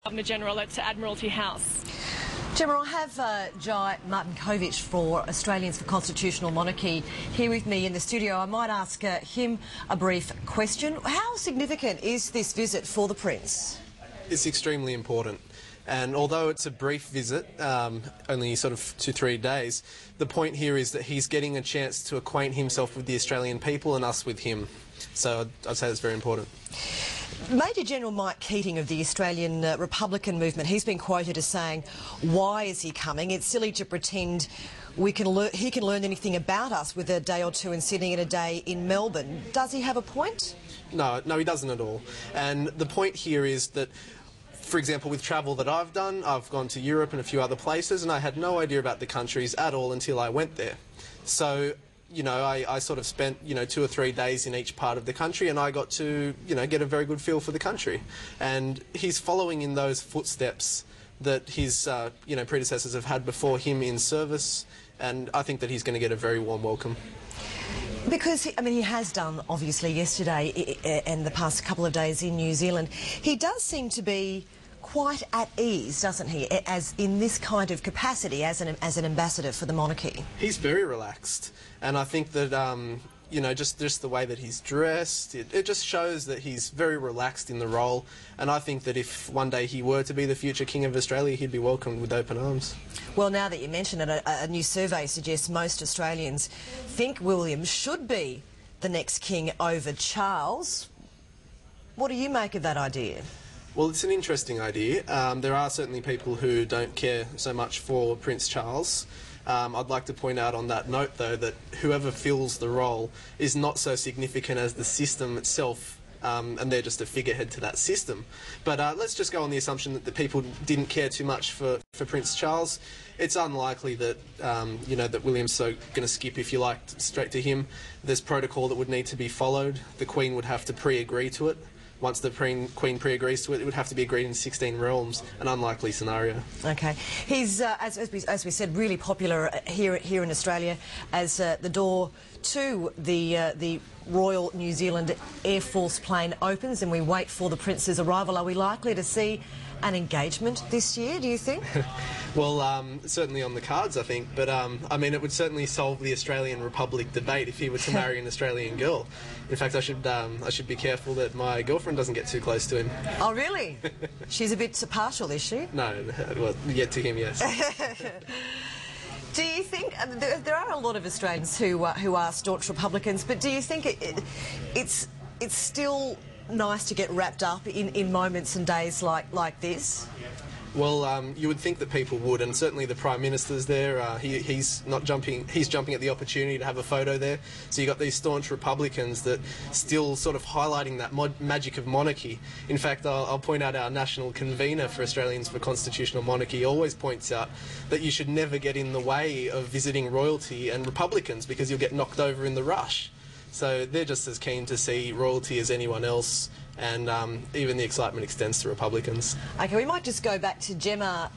Governor-General at Admiralty House. Gemma, I have Jai Martinkovich for Australians for Constitutional Monarchy here with me in the studio. I might ask him a brief question. How significant is this visit for the Prince? It's extremely important. And although it's a brief visit, only sort of 2-3 days, the point here is that he's getting a chance to acquaint himself with the Australian people and us with him. So I'd say it's very important. Major General Mike Keating of the Australian Republican movement, he's been quoted as saying, why is he coming? It's silly to pretend he can learn anything about us with a day or two in Sydney and a day in Melbourne. Does he have a point? No, he doesn't at all. And the point here is that, for example, with travel that I've done, I've gone to Europe and a few other places, and I had no idea about the countries at all until I went there. So, you know, I sort of spent, 2 or 3 days in each part of the country, and I got to, get a very good feel for the country. And he's following in those footsteps that his, predecessors have had before him in service, and I think that he's going to get a very warm welcome. Because, he has done, obviously, yesterday and the past couple of days in New Zealand. He does seem to be quite at ease, doesn't he, as in this kind of capacity as an ambassador for the monarchy? He's very relaxed, and I think that, just the way that he's dressed, it just shows that he's very relaxed in the role, and I think that if one day he were to be the future King of Australia, he'd be welcomed with open arms. Well, now that you mention it, a new survey suggests most Australians think William should be the next king over Charles. What do you make of that idea? Well, it's an interesting idea. There are certainly people who don't care so much for Prince Charles. I'd like to point out on that note, though, that whoever fills the role is not so significant as the system itself, and they're just a figurehead to that system. But let's just go on the assumption that the people didn't care too much for Prince Charles. It's unlikely that, that William's so going to skip, if you like, straight to him. There's protocol that would need to be followed. The Queen would have to pre-agree to it. Once the Queen pre-agrees to it, it would have to be agreed in 16 realms, an unlikely scenario. OK. He's, as we said, really popular here in Australia as the door to the Royal New Zealand Air Force plane opens and we wait for the Prince's arrival. Are we likely to see an engagement this year, do you think? Well, certainly on the cards, I think. But, it would certainly solve the Australian Republic debate if he were to marry an Australian girl. In fact, I should be careful that my girlfriend doesn't get too close to him. Oh, really? She's a bit partial, is she? No, well, yet to him, yes. Do you think there are a lot of Australians who are staunch Republicans, but do you think it's still nice to get wrapped up in moments and days like this? Well, you would think that people would, and certainly the Prime Minister's there. He's jumping at the opportunity to have a photo there. So you've got these staunch Republicans that still sort of highlighting that magic of monarchy. In fact, I'll point out our national convener for Australians for Constitutional Monarchy always points out that you should never get in the way of visiting royalty and Republicans because you'll get knocked over in the rush. So they're just as keen to see royalty as anyone else, and even the excitement extends to Republicans. OK, we might just go back to Gemma